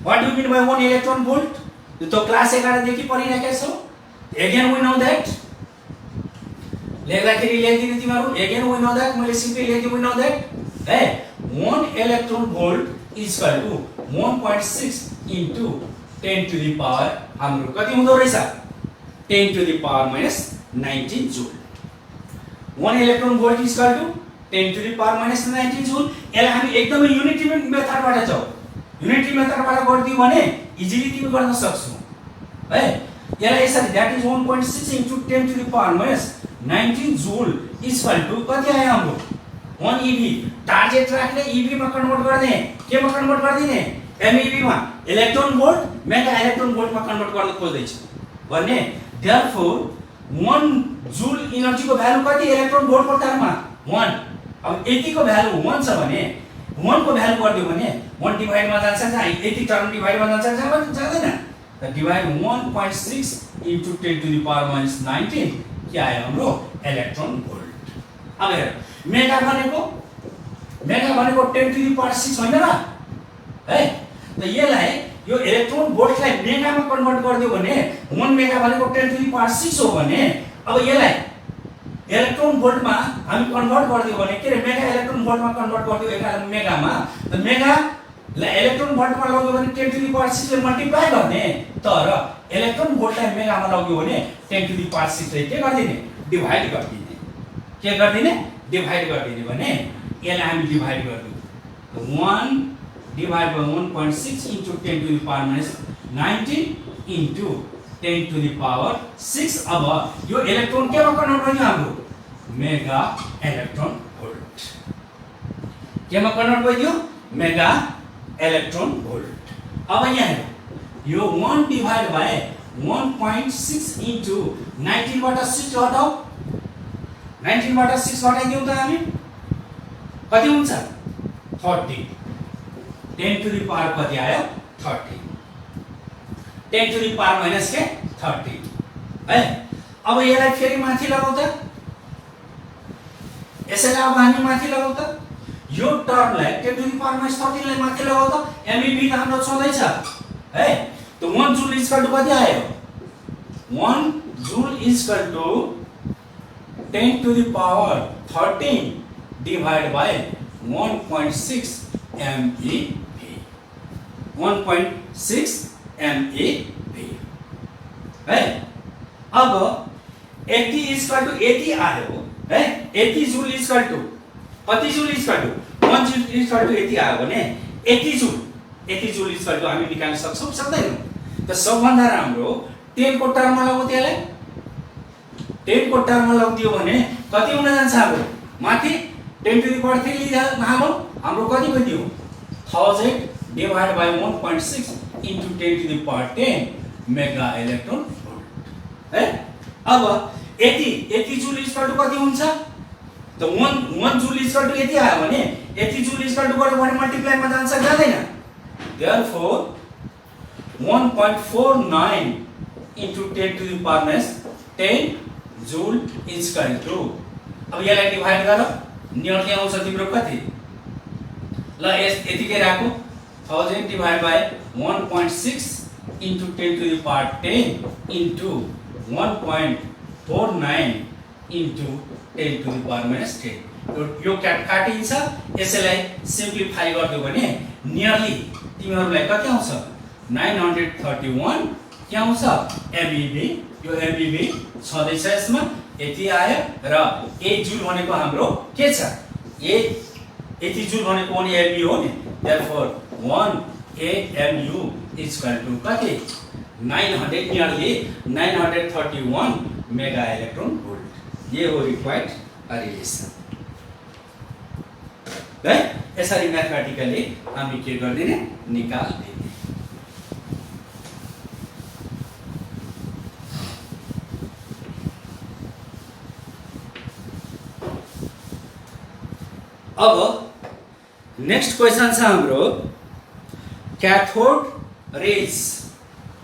what do mean by 1 electron volt यो त क्लास 11 देखि पढिरहेका छौ अगेन वी नो दैट लेख्दाखेरि लेखिदिने तिमीहरु अगेन वी नो दैट मैले सिम्पली लेखिदिए वी नो दैट है 1 electron volt is equal to 1.6 into 10 to the power हाम्रो कति हुँदो रहेछ 10 to the power minus 19 joule 1 electron volt is equal to 10 to the power minus 19 joule यसलाई हामी एकदमै युनिटी मेथडबाट छौ युनिटी मेथडबाट गर्दियौ भने इजिली तिमी गर्न सक्छौ है यसलाई यसरी that is 1.6 into 10 to the power minus 19 joule is equal to कति आयो हाम्रो 1 eV टार्गेट राख्ने eV मा कन्भर्ट गर्ने के मा कन्भर्ट गर्दिने MeV मा electron volt mega electron volt मा कन्भर्ट गर्न खोज्दै छु भन्ने देयरफोर 1 जूल एनर्जी को भ्यालु कति इलेक्ट्रोन भोल्ट को टर्ममा 1 अब 80 को भ्यालु 1 छ भने 1 को भ्यालु गर्दियो भने 1 डिवाइड मा जान्छ चाहिँ 80 टर्म डिवाइड मा जान्छ जाँदैन त divide 1.6 into 10 to the power minus 19 के आयो हाम्रो इलेक्ट्रोन भोल्ट अब हेर मेगा भनेको 10 to the power 6 हैन र है त यसलाई यो इलेक्ट्रोन भोल्टलाई मेगामा कन्भर्ट गर्दियो भने 1 मेगा भनेको 10 to the power 6 हो भने अब यसलाई इलेक्ट्रोन भोल्टमा हामी कन्भर्ट गर्दियो भने के रे मेगा इलेक्ट्रोन भोल्टमा कन्भर्ट गर्दियो 11 मेगामा त मेगा इलेक्ट्रोन भोल्टमा लग्यो भने 10 to the power 6 ले मल्टिप्लाई गर्ने तर इलेक्ट्रोन भोल्टलाई मेगामा लग्यो भने 10 to the power 6 ले के गर्दिने डिवाइड गर्दिने के गर्दिने डिवाइड गर्दिने भने यसलाई हामी divide गर्दियो 1 divided by 1.6 into 10 to the power minus 19 into 10 to the power 6 अब यो इलेक्ट्रोन केमा कन्भर्ट भयो हाम्रो मेगा इलेक्ट्रोन भोल्ट केमा कन्भर्ट भयो मेगा इलेक्ट्रोन भोल्ट अब यहाँ हेर यो 1 डिवाइड बाइ 1.6 into 19 बाट 6 हटाऊ 19 बाट 6 हटाइदियौ त हामी कति हुन्छ 30 10 to the power कति आयो 30 10 to the power minus के 30 है अब यसलाई फेरि माथि लगाउ त यसैलाई अब हामी माथि लगाउ त यो टर्मलाई 10 to the power minus 30 लाई माथि लगाउ त MeV त हाम्रो छँदै छ है त 1 जुल इज इक्वल टु कति आयो 1 joule is equal to 10 to the power 13 divided by 1.6 MeV 1.6 MeV है। अब 80 इज इक्वल टु 80 आयो है 80 जुल इज इक्वल टु कति joule is equal to 1 joule is equal to 80 आयो भने 80 जुल इज इक्वल टु हामी निकाल्न सक्छौं सक्दैनौं त सबभन्दा राम्रो 10 को टर्ममा लगाउ त्यसलाई 10 को टर्ममा लगाउदियो भने कति हुन जान्छ हाम्रो माथि 10 to the power 3 लिँदा हाम्रो हाम्रो कति भयो 1000 divided by 1.6 into 10 to the power 10 mega electron volt है। अब 80 जुल इज इक्वल टु कति हुन्छ त 1 जुल इज इक्वल टु 80 आयो भने 80 जुल इज इक्वल टु गर्यो भने मल्टिप्लाई मा जान्छ जादैन therefore 1.49 into 10 to the power 10 joule is equal to अब यसलाई डिवाइड गर नियरली आउँछ तिम्रो कति ल यतिकै राखौ 1000 divide by 1.6 into 10 to the power 10 into 1.49 into 10 to the power minus 10 यो काटिन्छ यसैलाई सिम्प्लिफाई गर्दियो भने नियरली तिमीहरुलाई कति आउँछ 931 के आउँछ एमईबी यो एमईबी छदैछ यसमा यति आयो र 1 जुल भनेको हाम्रो के छ यति जुल भनेको पनि एमई हो नि therefore 1 AMU is equal to कति 900 नियरली 931 मेगा इलेक्ट्रोन भोल्ट ये हो रिक्वायर्ड रिलेसन है। यसरी म्याथमेटिकली हामी के गर्दिने निकाल्दिने। अब नेक्स्ट क्वेशन छ हाम्रो cathode rays.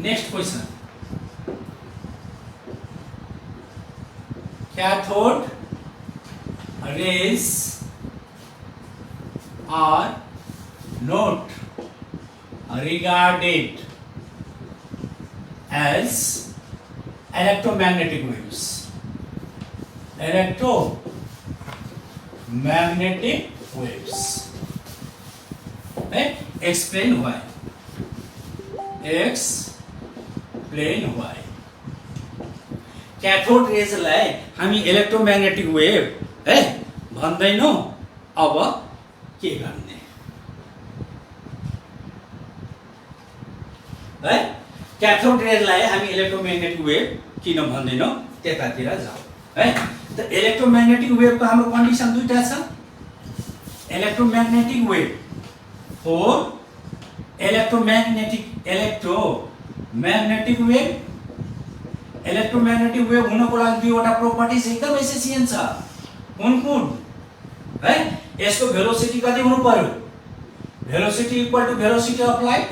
Next question cathode rays are not regarded as electromagnetic waves. Electromagnetic waves. Explain why. Explain why. Cathode rays लाई हामी इलेक्ट्रोमैग्नेटिक वेव है भन्दैनौ। अब के गर्ने है कैथोड रेज लाई हामी इलेक्ट्रोमैग्नेटिक वेव किन भन्दैनौ त्यतातिर जाऊ है। त इलेक्ट्रोमैग्नेटिक वेव को हाम्रो कन्डिसन दुईटा छ। Electromagnetic wave four electromagnetic wave electromagnetic wave हुनको लागि दुईवटा प्रोपर्टिज एकदम एसेन्शियल छ। कुन है यसको भेलोसिटी कति हुनु पर्यो velocity equal to velocity of light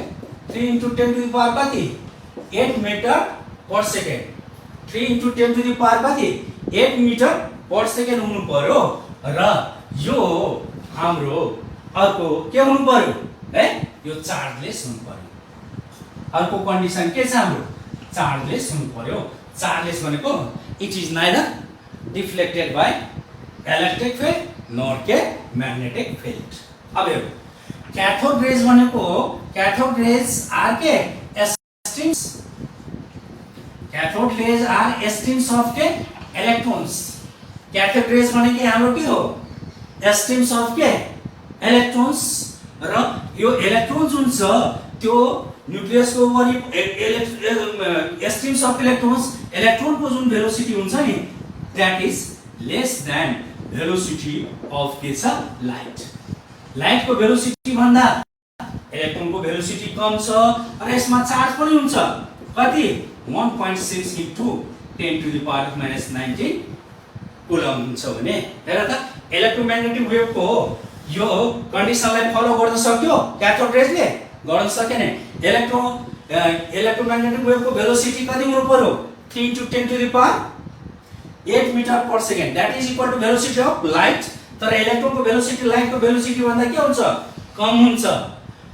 3 into 10 to the power कति 8 metre per second 3 into 10 to the power कति 8 मीटर पर सेकेन्ड हुनु पर्यो र यो हाम्रो अर्को के हुनु पर्यो है यो चार्जलेस हुनु पर्यो। अर्को कन्डिसन के छ हाम्रो चार्जलेस हुनु पर्यो। चार्जलेस भनेको it is neither deflected by electric field nor के मैग्नेटिक फील्ड। अब हेरौ कैथोड रेज भनेको कैथोड रेज आर के strings cathode rays are strings of के इलेक्ट्रॉन्स। कैथोड रेज भनेको हाम्रो के हो स्ट्रिंग्स अफ के इलेक्ट्रॉन्स र यो इलेक्ट्रोन जुन छ त्यो न्यूक्लियस को वरि स्ट्रिंग्स अफ इलेक्ट्रॉन्स इलेक्ट्रोन को जुन भेलोसिटी हुन्छ नि that is less than velocity of के छ लाइट। लाइट को भेलोसिटी भन्दा इलेक्ट्रोन को भेलोसिटी कम छ र यसमा चार्ज पनि हुन्छ कति 1.6 into 10 to the power minus 19 coulomb हुन्छ भने हेर त इलेक्ट्रोमैग्नेटिक वेव को यो कन्डिसनलाई फलो गर्न सक्यो कैथोड रेजले गर्न सकेन। इलेक्ट्रोमैग्नेटिक वेव को भेलोसिटी कति हुनु पर्यो 3 into 10 to the power 8 metre per second that is equal to velocity of light. तर इलेक्ट्रोन को भेलोसिटी लाइट को भेलोसिटी भन्दा के हुन्छ कम हुन्छ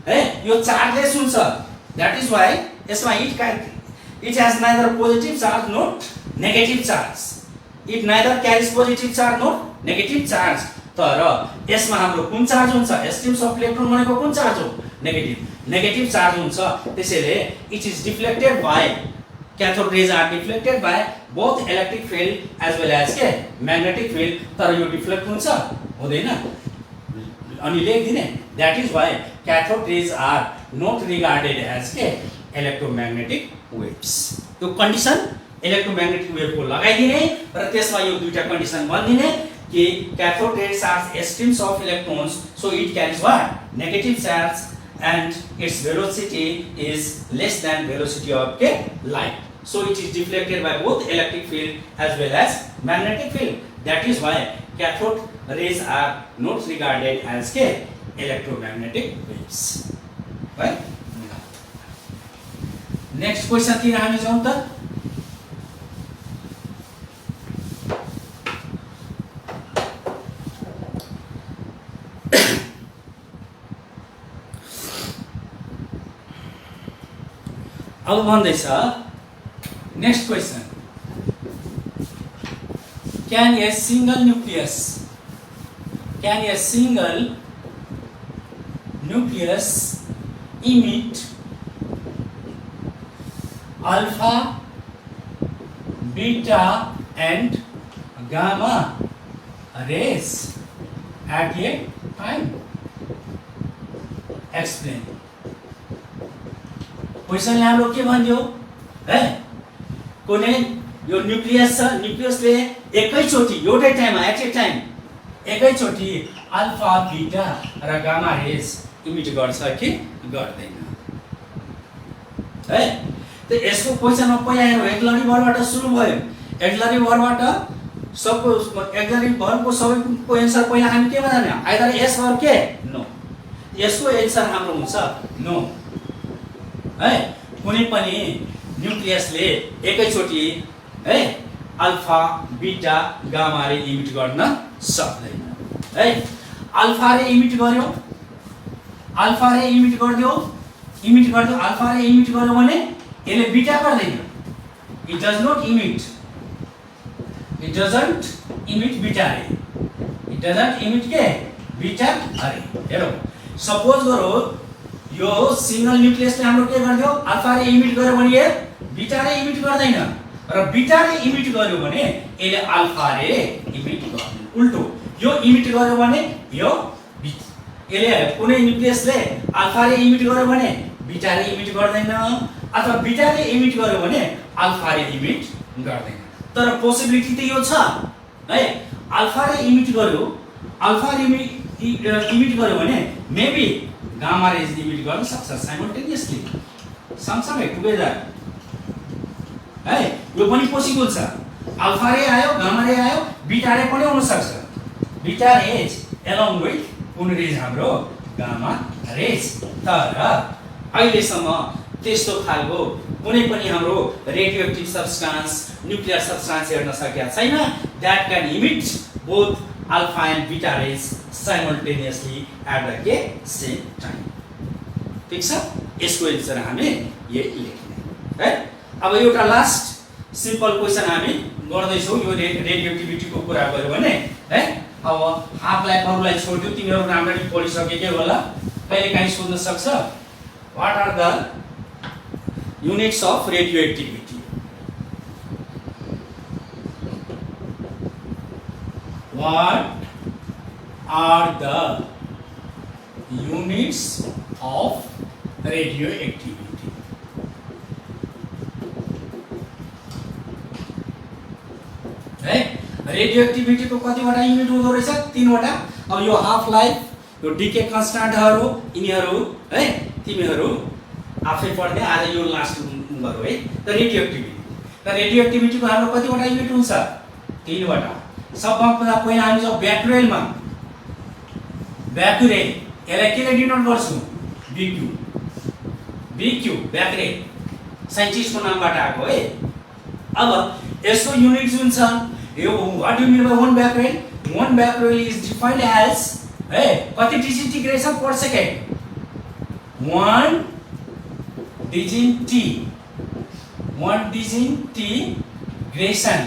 है यो चार्जलेस हुन्छ दैट इज व्हाई यसमा it has neither positive charge nor negative charge. It neither carries positive charge nor negative charge. तर यसमा हाम्रो कुन चार्ज हुन्छ? स्ट्रिम्स अफ इलेक्ट्रोन भनेको कुन चार्ज हो? नेगेटिभ चार्ज हुन्छ। त्यसैले it is deflected by cathode rays are deflected by both electric field as well as magnetic field. तर यो डिफ्लेक्ट हुन्छ हुँदैन अनि लेखिदिने that is why cathode rays are not regarded as electromagnetic waves. त्यो condition electromagnetic wave को लगाइदिने र त्यसमा यो दुईटा कन्डिसन भनिदिने कि cathode rays are streams of electrons, so it carries what? Negative charge and its velocity is less than velocity of light. So it is deflected by both electric field as well as magnetic field. That is why cathode rays are not regarded as electromagnetic waves. Right? Next question तिर हामी जाउँ त। अब भन्दैछ next question, can a single nucleus emit alpha, beta and gamma rays at a time? Explain. क्वेशनले हाम्रो के भन्यो है? कुनै यो न्यूक्लियस छ, न्यूक्लियसले एकैचोटी एउटै टाइममा एट ए टाइम एकैचोटी अल्फा, बीटा र गामा रेज इमिट गर्छ कि गर्दैन है? त यसको क्वेशनमा पहिला हेरौँ, एक्लरी भरबाट सुरु भयो। एक्लरी भरबाट सबको एक्लरी भरको सबैको एन्सर पहिला हामी के बनाउने? आइदर यस अर के नो। यसको एन्सर हाम्रो हुन्छ नो है। कुनै पनि न्यूक्लियसले एकैचोटी है alpha, beta, gamma ray emit गर्न सक्दैन है। अल्फा रे इमिट गर्यो, अल्फा रे इमिट गर्दियो, अल्फा रे इमिट गर्यो भने यसले बीटा गर्दैन। It does not emit, it doesn't emit beta ray, it doesn't emit के बीटा रे। हेरौ सपोज गरौ यो सिंगल न्यूक्लियसले हाम्रो के गर्दियो? अल्फा रे इमिट गर्यो भने यो बीटा रे इमिट गर्दैन र बीटा रे इमिट गर्यो भने यसले अल्फा रे इमिट गर्दैन। उल्टो यो इमिट गर्यो भने यो यसले कुनै न्यूक्लियसले अल्फा रे इमिट गर्यो भने बीटा रे इमिट गर्दैन अथवा बीटा रे इमिट गर्यो भने अल्फा रे इमिट गर्दैन। तर पोसिबिलिटी त यो छ है, अल्फा रे इमिट गर्यो, अल्फा रे इमिट गर्यो भने मेबी गामा रेज इमिट गर्न सक्छ साइमल्टेनियसली, सँगसँगै टुगेदर है। यो पनि पोसिबल छ। अल्फा रे आयो, गामा रे आयो, बीटा रे पनि हुन सक्छ। बीटा रेज एलोङ विथ कुन रेज? हाम्रो गामा रेज। तर अहिलेसम्म त्यस्तो खालको कुनै पनि हाम्रो रेडियोएक्टिभ सब्स्टान्स, न्यूक्लियर सब्स्टान्स हेर्न सकेका छैन that can emit both alpha and beta rays simultaneously at the same time. ठीक छ, यसको एन्सर हामी यही लेख्ने है। अब एउटा लास्ट सिम्पल क्वेशन हामी गर्दैछौँ। यो रेडियोएक्टिभिटीको कुरा गर्यो भने है, अब हाफ लाइफहरूलाई छोड्दियो, तिमीहरू राम्ररी पढिसकेकै होला। कहिलेकाहीँ सोध्न सक्छ what are the units of radioactivity? What are the units of radioactivity? है, रेडियोएक्टिभिटी को कतिवटा युनिट हुँदो रहेछ? 3वटा। अब यो हाफ लाइफ, यो डीके कन्स्टान्टहरु, यिनीहरु है तिमीहरु आफै पढ्ने, आज यो लास्ट गरौ है। त रेडियोएक्टिभिटी को हाम्रो कतिवटा युनिट हुन्छ? 3वटा। सबभन्दा पहिला हामी जाउँ ब्याक्युरेलमा। ब्याक्युरेल यसलाई के डिनोट गर्छौं? बीक्यू। बीक्यू ब्याक्युरेल साइन्टिस्टको नामबाट आएको है। अब यसको युनिट जुन छ यो what do mean by one becquerel? One becquerel is defined as है कति disintegration per second? 1 design T Grayson